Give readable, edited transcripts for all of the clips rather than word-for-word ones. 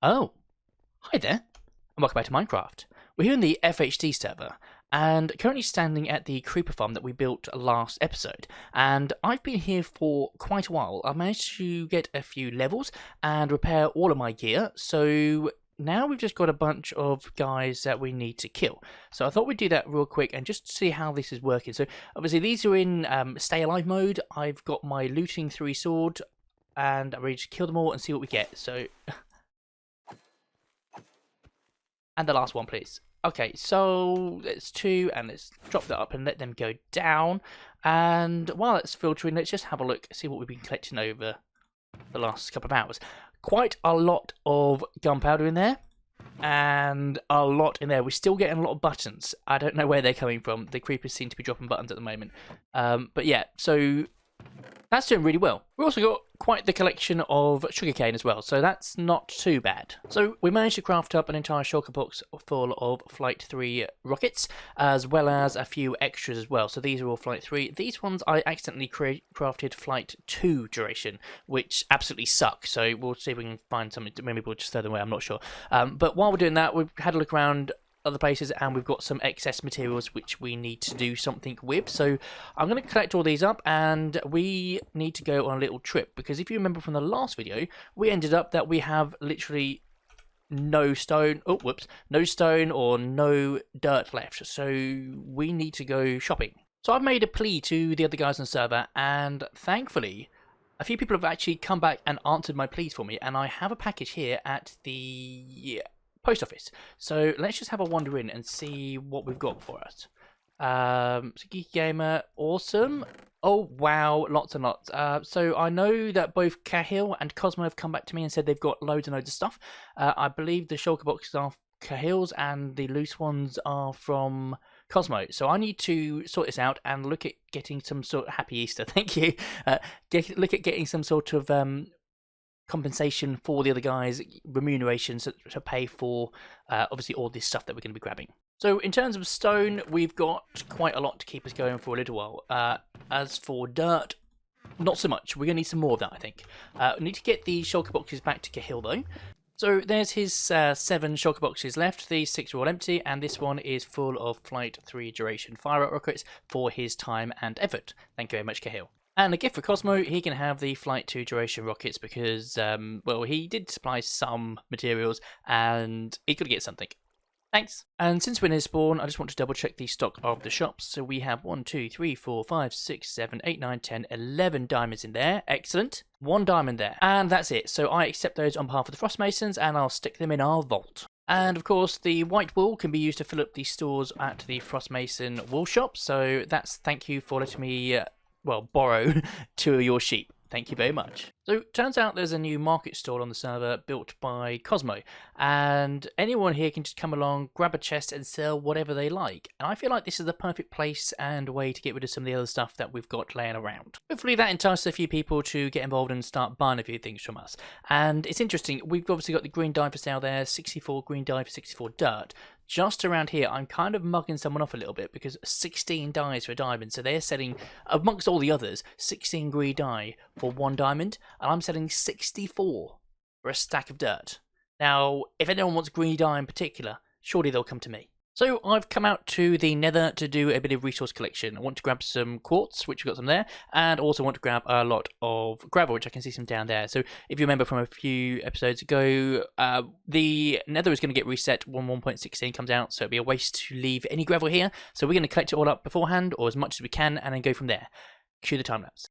Oh, hi there, and welcome back to Minecraft. We're here in the FHD server, and currently standing at the creeper farm that we built last episode. And I've been here for quite a while. I've managed to get a few levels and repair all of my gear, so now we've just got a bunch of guys that we need to kill. So I thought we'd do that real quick and just see how this is working. So obviously these are in stay alive mode. I've got my looting 3 sword, and I'm ready to kill them all and see what we get. So... And the last one, please. Okay, so it's 2, and let's drop that up and let them go down. And while it's filtering, let's just have a look, see what we've been collecting over the last couple of hours. Quite a lot of gunpowder in there, and a lot in there. We're still getting a lot of buttons. I don't know where they're coming from. The creepers seem to be dropping buttons at the moment. But yeah, so that's doing really well. We've also got quite the collection of sugarcane as well, so that's not too bad. So we managed to craft up an entire shulker box full of Flight 3 rockets, as well as a few extras as well. So these are all Flight 3. These ones I accidentally crafted Flight 2 duration, which absolutely suck. So we'll see if we can find something. Maybe we'll just throw them away, I'm not sure. But while we're doing that, we've had a look around other places, and we've got some excess materials which we need to do something with. So I'm going to collect all these up, and we need to go on a little trip, because if you remember from the last video, we ended up that we have literally no stone, no stone or no dirt left, so we need to go shopping. So I've made a plea to the other guys on the server, and thankfully a few people have actually come back and answered my pleas for me, and I have a package here at the post office. So let's just have a wander in and see what we've got for us. So Geeky Gamer, awesome. Oh wow, lots and lots. So I know that both Cahill and Cosmo have come back to me and said they've got loads and loads of stuff. I believe the shulker boxes are Cahill's and the loose ones are from Cosmo. So I need to sort this out and look at getting some sort of happy Easter. Thank you. Look at getting some sort of compensation for the other guys, remuneration to pay for obviously all this stuff that we're going to be grabbing. So in terms of stone, we've got quite a lot to keep us going for a little while. As for dirt, not so much. We're going to need some more of that, I think. We need to get the shulker boxes back to Cahill though. So there's his 7 shulker boxes left. These 6 are all empty, and this one is full of Flight 3 duration fire rockets for his time and effort. Thank you very much, Cahill. And a gift for Cosmo, he can have the Flight 2 duration rockets because, well, he did supply some materials and he could get something. Thanks. And since we're near spawn, I just want to double check the stock of the shops. So we have 1, 2, 3, 4, 5, 6, 7, 8, 9, 10, 11 diamonds in there. Excellent. 1 diamond there. And that's it. So I accept those on behalf of the Frost Masons and I'll stick them in our vault. And of course, the white wool can be used to fill up the stores at the Frost Mason wool shop. So that's thank you for letting me well, borrow 2 of your sheep. Thank you very much. So, turns out there's a new market stall on the server built by Cosmo, and anyone here can just come along, grab a chest and sell whatever they like. And I feel like this is the perfect place and way to get rid of some of the other stuff that we've got laying around. Hopefully that entices a few people to get involved and start buying a few things from us. And it's interesting, we've obviously got the green dye for sale there, 64 green dye for 64 dirt. Just around here, I'm kind of mugging someone off a little bit because 16 dyes for a diamond. So they're selling, amongst all the others, 16 green dye for 1 diamond. And I'm selling 64 for a stack of dirt. Now, if anyone wants green dye in particular, surely they'll come to me. So I've come out to the nether to do a bit of resource collection. I want to grab some quartz, which we've got some there, and also want to grab a lot of gravel, which I can see some down there. So if you remember from a few episodes ago, the nether is going to get reset when 1.16 comes out, so it'd be a waste to leave any gravel here. So we're going to collect it all up beforehand, or as much as we can, and then go from there. Cue the time lapse.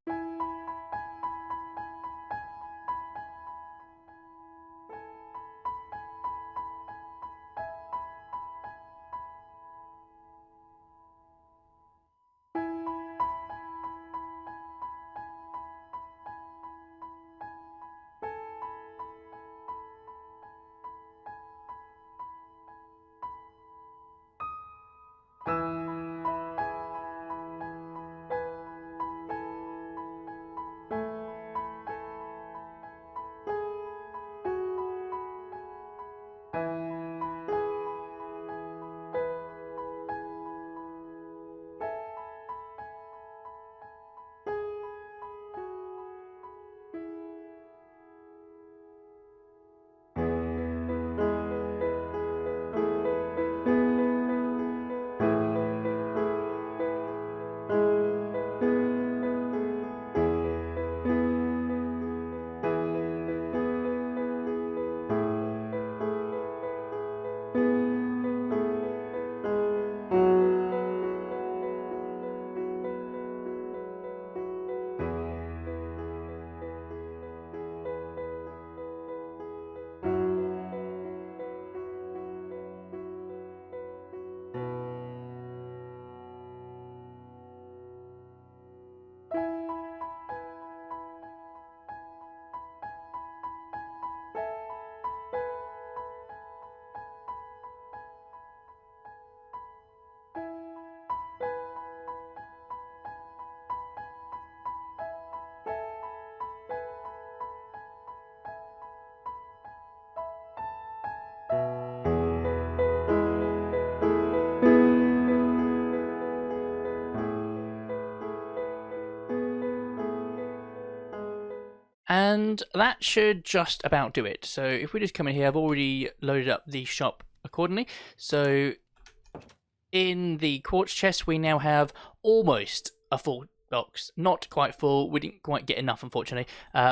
And that should just about do it. So if we just come in here, I've already loaded up the shop accordingly. So in the quartz chest, we now have almost a full box. Not quite full. We didn't quite get enough, unfortunately.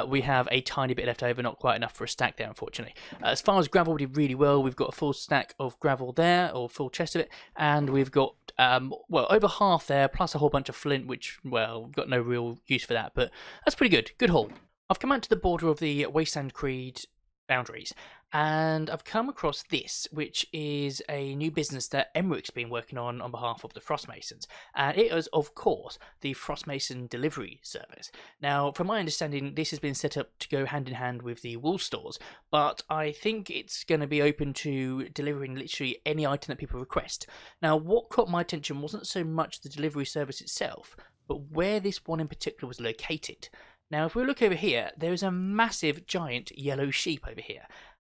We have a tiny bit left over, not quite enough for a stack there, unfortunately. As far as gravel, we did really well. We've got a full stack of gravel there, or full chest of it, and we've got well, over half there, plus a whole bunch of flint, which, well, we've got no real use for that, but that's pretty good. Good haul. I've come out to the border of the Wasteland Creed boundaries, and I've come across this, which is a new business that Emmeric's been working on behalf of the Frostmasons, and it is, of course, the Frostmason Delivery Service. Now, from my understanding, this has been set up to go hand in hand with the wool stores, but I think it's going to be open to delivering literally any item that people request. Now, what caught my attention wasn't so much the delivery service itself, but where this one in particular was located. Now, if we look over here, there is a massive, giant yellow sheep over here.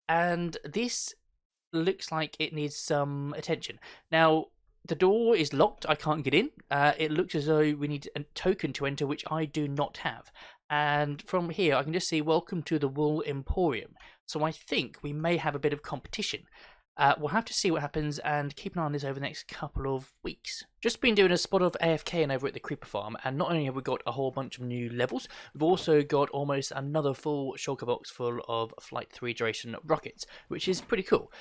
And this looks like it needs some attention. Now, the door is locked. I can't get in. It looks as though we need a token to enter, which I do not have. And from here, I can just see, welcome to the Wool Emporium. So I think we may have a bit of competition. We'll have to see what happens and keep an eye on this over the next couple of weeks. Just been doing a spot of AFKing over at the Creeper Farm, and not only have we got a whole bunch of new levels, we've also got almost another full shulker box full of Flight 3 duration rockets, which is pretty cool.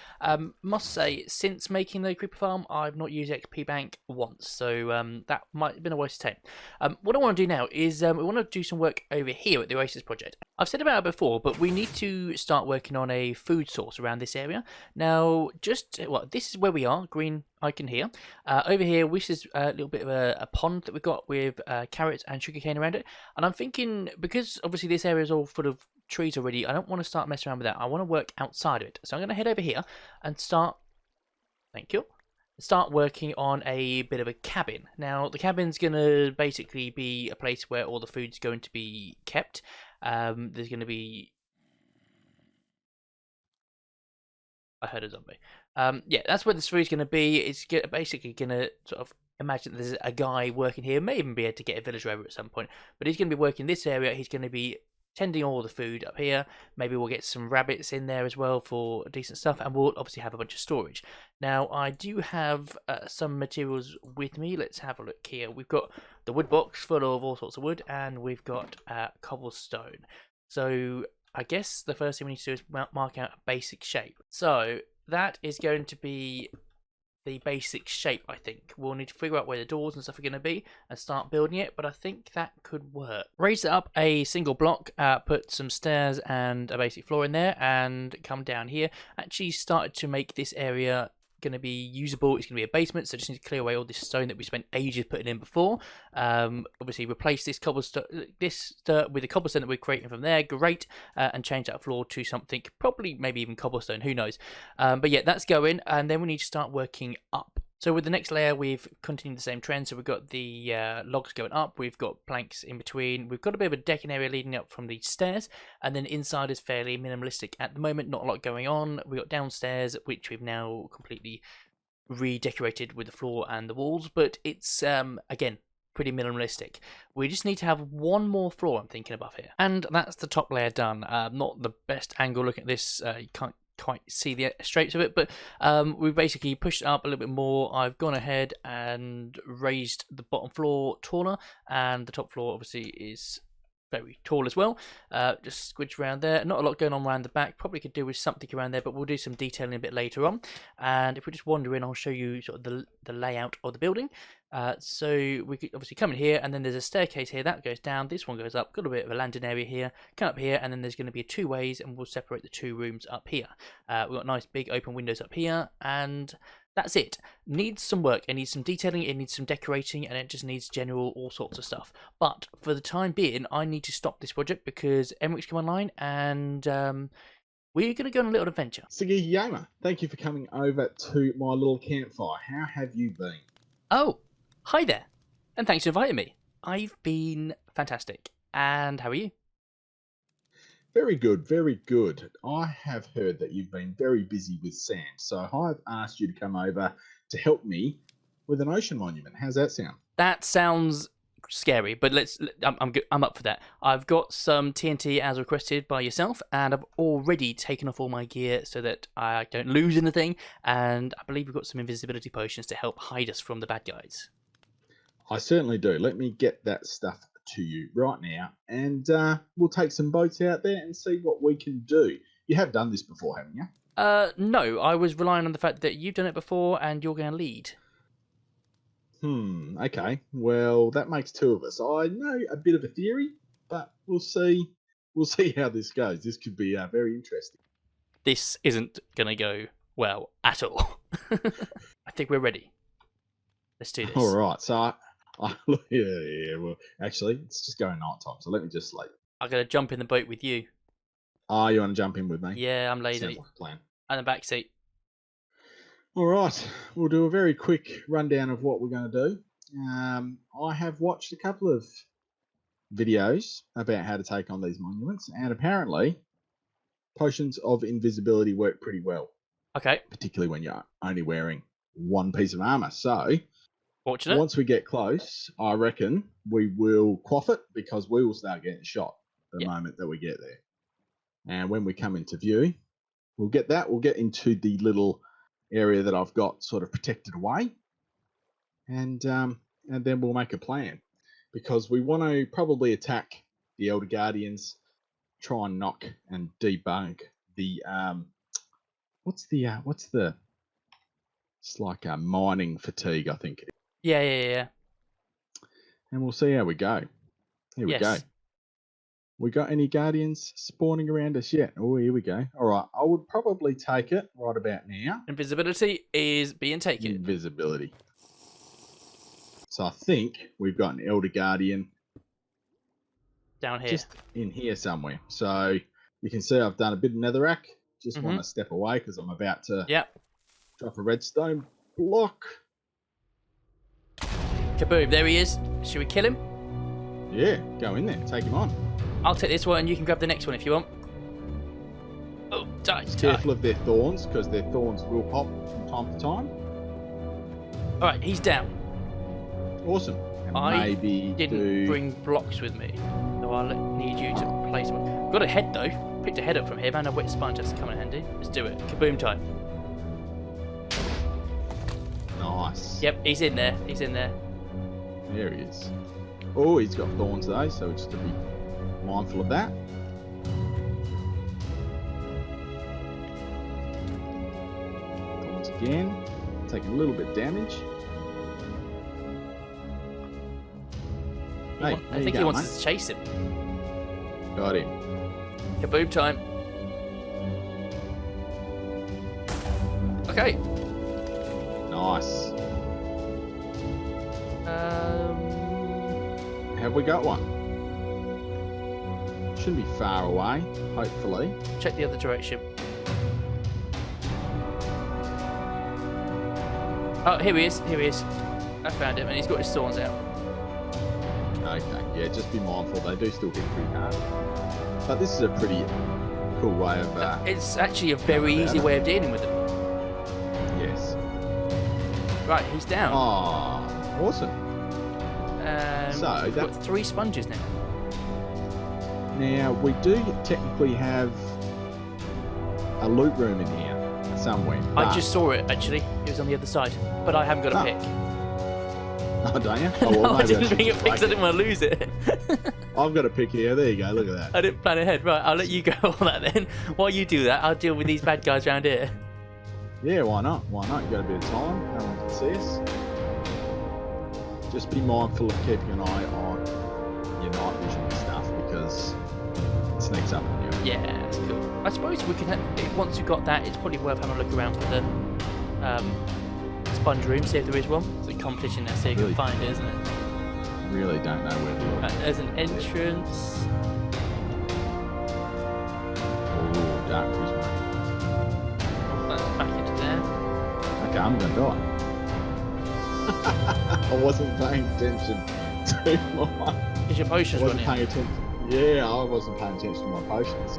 Must say, since making the Creeper Farm, I've not used XP Bank once, so that might have been a waste of time. What I want to do now is we want to do some work over here at the Oasis Project. I've said about it before, but we need to start working on a food source around this area. Now, this is where we are, green icon here. Over here, this is a little bit of a pond that we've got with carrots and sugarcane around it. And I'm thinking, because obviously this area is all full of trees already, I don't want to start messing around with that. I want to work outside of it. So I'm going to head over here and start, thank you, start working on a bit of a cabin. Now, the cabin's going to basically be a place where all the food's going to be kept. There's going to be... I heard a zombie. Yeah, that's where the food's going to be. It's basically going to sort of imagine there's a guy working here. May even be able to get a villager over at some point. But he's going to be working this area. He's going to be tending all the food up here. Maybe we'll get some rabbits in there as well for decent stuff. And we'll obviously have a bunch of storage. Now, I do have some materials with me. Let's have a look here. We've got the wood box full of all sorts of wood. And we've got cobblestone. So I guess the first thing we need to do is mark out a basic shape. So that is going to be the basic shape, I think. We'll need to figure out where the doors and stuff are going to be and start building it, but I think that could work. Raise it up a single block, put some stairs and a basic floor in there, and come down here. Actually started to make this area going to be usable. It's going to be a basement, so just need to clear away all this stone that we spent ages putting in before. Obviously replace this cobblestone, this dirt with the cobblestone that we're creating from there, great, and change that floor to something, probably maybe even cobblestone, who knows. But yeah, that's going, and then we need to start working up. So with the next layer, we've continued the same trend. So we've got the logs going up, we've got planks in between, we've got a bit of a decking area leading up from the stairs, and then inside is fairly minimalistic at the moment, not a lot going on. We've got downstairs, which we've now completely redecorated with the floor and the walls, but it's, again, pretty minimalistic. We just need to have one more floor, I'm thinking, above here. And that's the top layer done. Not the best angle looking at this, you can't quite see the straights of it, but we've basically pushed it up a little bit more. I've gone ahead and raised the bottom floor taller, and the top floor obviously is very tall as well. Just squidge around there. Not a lot going on around the back. Probably could do with something around there, but we'll do some detailing a bit later on. And if we just wander in, I'll show you sort of the layout of the building. So we could obviously come in here, and then there's a staircase here that goes down. This one goes up. Got a bit of a landing area here. Come up here, and then there's going to be two ways, and we'll separate the two rooms up here. We've got nice big open windows up here, and that's it. Needs some work. It needs some detailing. It needs some decorating, and it just needs general all sorts of stuff. But for the time being, I need to stop this project because Emmerich's come online, and we're going to go on a little adventure. So Geeky Gamer, thank you for coming over to my little campfire. How have you been? Oh, hi there, and thanks for inviting me. I've been fantastic. And how are you? Very good, very good. I have heard that you've been very busy with sand, so I've asked you to come over to help me with an ocean monument. How's that sound? That sounds scary, but I'm up for that. I've got some TNT as requested by yourself, and I've already taken off all my gear so that I don't lose anything. And I believe we've got some invisibility potions to help hide us from the bad guys. I certainly do. Let me get that stuff to you right now, and we'll take some boats out there and see what we can do. You have done this before, haven't you? No, I was relying on the fact that you've done it before and you're going to lead. Okay. Well, that makes two of us. I know a bit of a theory, but we'll see. We'll see how this goes. This could be very interesting. This isn't going to go well at all. I think we're ready. Let's do this. All right. So, yeah. Well, actually, it's just going night time. So let me just sleep. I'm going to jump in the boat with you. Oh, you want to jump in with me? Yeah, I'm lazy. Sounds like a plan. And the back seat. All right, we'll do a very quick rundown of what we're going to do. I have watched a couple of videos about how to take on these monuments, and apparently potions of invisibility work pretty well. Okay. Particularly when you're only wearing one piece of armor. So, fortunate. Once we get close, I reckon we will quaff it because we will start getting shot the moment that we get there. And when we come into view, we'll get that. We'll get into the little area that I've got sort of protected away, and then we'll make a plan, because we want to probably attack the Elder Guardians, try and knock and debunk the what's it's like a mining fatigue, I think. Yeah. And we'll see how we go. Here we go. We got any Guardians spawning around us yet? Oh, here we go. All right, I would probably take it right about now. Invisibility is being taken. Invisibility. So I think we've got an Elder Guardian down here. Just in here somewhere. So you can see I've done a bit of netherrack. Just want to step away because I'm about to drop a redstone block. Kaboom, there he is. Should we kill him? Yeah, go in there. Take him on. I'll take this one and you can grab the next one if you want. Oh, die. Just careful of their thorns, because their thorns will pop from time to time. Alright, he's down. Awesome. And I maybe didn't bring blocks with me, so I'll need you to place one. Got a head though. Picked a head up from here, man. A wet sponge has to come in handy. Let's do it. Kaboom time. Nice. Yep, he's in there. He's in there. There he is. Oh, he's got thorns though, so just to be mindful of that. Thorns again. Taking a little bit of damage. I think he wants us to chase him. Got him. Kaboom time. Okay. Nice. Have we got one? Shouldn't be far away, hopefully. Check the other direction. Oh, here he is. Here he is. I found him, and he's got his thorns out. Okay, yeah, just be mindful. They do still hit pretty hard. But this is a pretty cool way of... it's actually a very easy way of dealing with them. Yes. Right, he's down. Oh, awesome. So we've got 3 sponges now. Now, we do technically have a loot room in here somewhere. I just saw it, actually. It was on the other side. But I haven't got a pick. Oh, don't you? No, Oh, well, I didn't bring a pick because I didn't want to lose it. I've got a pick here. There you go. Look at that. I didn't plan ahead. Right, I'll let you go on that then. While you do that, I'll deal with these bad guys around here. Yeah, why not? Why not? You got a bit of time. No one can see us. Just be mindful of keeping an eye on your night vision and stuff, because it sneaks up on you. Yeah, that's cool. I suppose we can, once we've got that, it's probably worth having a look around for the sponge room, see if there is one. It's a competition there, see if you can find it, isn't it? Really don't know where to look. There's an entrance. Oh, dark vision. Oh, that's back into there. Okay, I'm gonna die. I wasn't paying attention to my... Is your potions running? Paying attention. Yeah, I wasn't paying attention to my potions.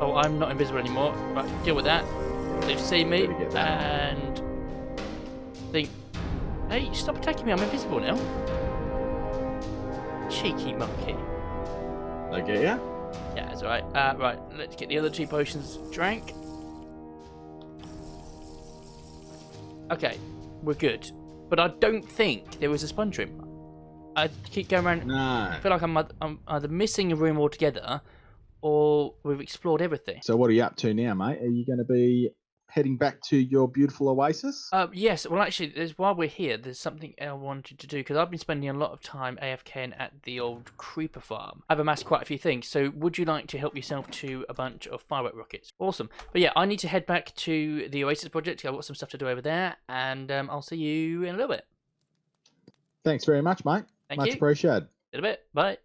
Oh, I'm not invisible anymore. Right, deal with that. They've seen me, and think, hey, stop attacking me, I'm invisible now. cheeky monkey. Okay, yeah. Yeah, that's alright. Right, let's get the other 2 potions drank. Okay, we're good. But I don't think there was a sponge room. I keep going around. No. I feel like I'm either missing a room altogether, or we've explored everything. So what are you up to now, mate? Are you going to be heading back to your beautiful oasis? Yes. Well, actually, while we're here, there's something I wanted to do because I've been spending a lot of time AFKing at the old creeper farm. I've amassed quite a few things. So, would you like to help yourself to a bunch of firework rockets? Awesome. But yeah, I need to head back to the Oasis Project. I've got some stuff to do over there, and I'll see you in a little bit. Thanks very much, mate. Thank Much you. appreciated. In a bit. Bye.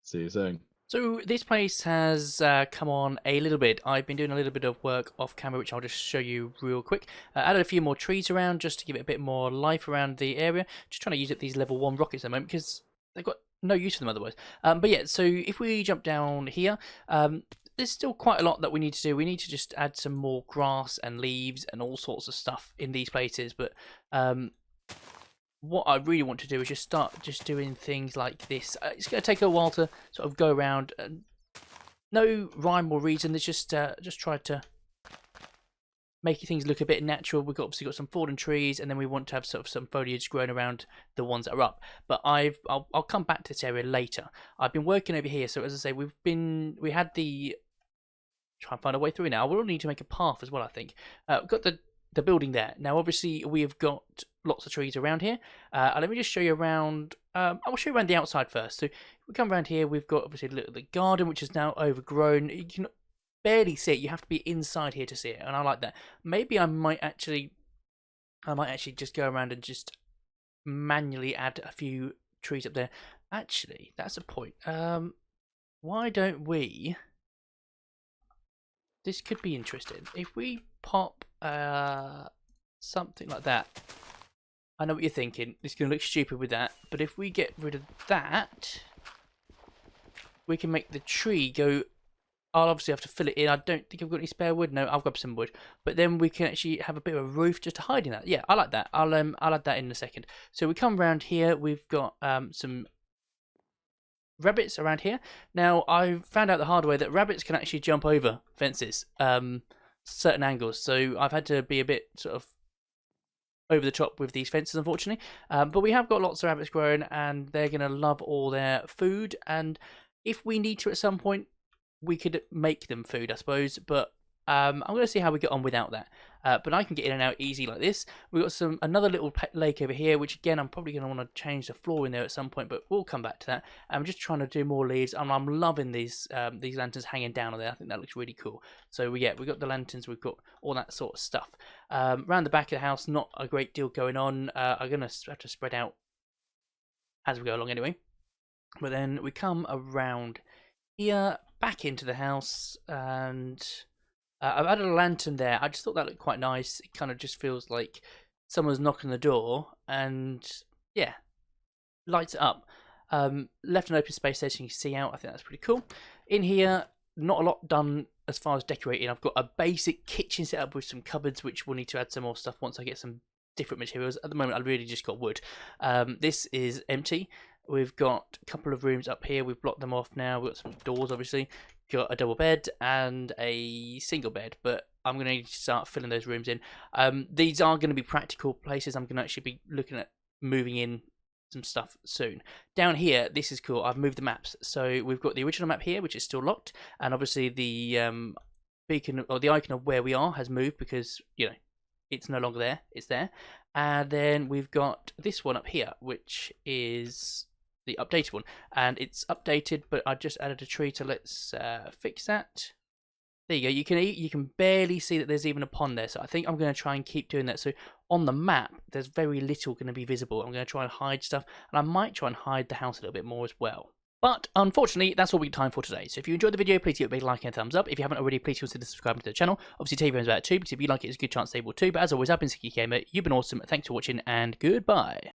See you soon. So this place has come on a little bit. I've been doing a little bit of work off camera, which I'll just show you real quick. Added a few more trees around just to give it a bit more life around the area. Just trying to use up these level 1 rockets at the moment because they've got no use for them otherwise. But yeah, so if we jump down here, there's still quite a lot that we need to do. We need to just add some more grass and leaves and all sorts of stuff in these places. But what I really want to do is just start just doing things like this. It's going to take a while to sort of go around. No rhyme or reason. It's just try to make things look a bit natural. We've obviously got some fallen trees, and then we want to have sort of some foliage growing around the ones that are up. But I'll come back to this area later. I've been working over here, so as I say, we had the try and find a way through now. We'll need to make a path as well, I think. We've got the building there. Now, obviously, we've got lots of trees around here. Let me just show you around. I'll show you around the outside first. So, if we come around here, we've got obviously the garden, which is now overgrown. You can barely see it. You have to be inside here to see it, and I like that. Maybe I might actually just go around and just manually add a few trees up there. Actually, that's a point. Why don't we? This could be interesting. If we pop something like that. I know what you're thinking. It's going to look stupid with that. But if we get rid of that, we can make the tree go. I'll obviously have to fill it in. I don't think I've got any spare wood. No, I'll grab some wood. But then we can actually have a bit of a roof just to hide in that. Yeah, I like that. I'll add that in a second. So we come around here. We've got some rabbits around here. Now, I found out the hard way that rabbits can actually jump over fences, certain angles. So I've had to be a bit sort of over the top with these fences, unfortunately. But we have got lots of rabbits growing, and they're going to love all their food. And if we need to at some point, we could make them food, I suppose. But I'm going to see how we get on without that. But I can get in and out easy like this. We've got another little lake over here, which again, I'm probably going to want to change the floor in there at some point, but we'll come back to that. I'm just trying to do more leaves, and I'm loving these lanterns hanging down on there. I think that looks really cool. So we've got the lanterns, we've got all that sort of stuff. Around the back of the house, not a great deal going on. I'm going to have to spread out as we go along anyway. But then we come around here, back into the house, and I've added a lantern there. I just thought that looked quite nice. It kind of just feels like someone's knocking the door, and yeah, lights it up. Left an open space there so you can see out. I think that's pretty cool. In here, not a lot done as far as decorating. I've got a basic kitchen set up with some cupboards, which we'll need to add some more stuff once I get some different materials. At the moment, I really just got wood. This is empty. We've got a couple of rooms up here. We've blocked them off now. We've got some doors, obviously. Got a double bed and a single bed, but I'm going to need to start filling those rooms in. These are going to be practical places. I'm going to actually be looking at moving in some stuff soon. Down here, this is cool. I've moved the maps. So we've got the original map here, which is still locked, and obviously the beacon or the icon of where we are has moved because, you know, it's no longer there. It's there. And then we've got this one up here, which is the updated one, and it's updated, but I just added a tree, so let's fix that. There you go. You can barely see that there's even a pond there, so I think I'm going to try and keep doing that. So on the map, there's very little going to be visible. I'm going to try and hide stuff, and I might try and hide the house a little bit more as well. But unfortunately, that's all we have time for today. So if you enjoyed the video, please give it a big like and a thumbs up. If you haven't already, please consider subscribing to the channel. Obviously, tell your friends about it too, because if you like it, it's a good chance they will too. But as always, I've been Geeky Gamer. You've been awesome. Thanks for watching, and goodbye.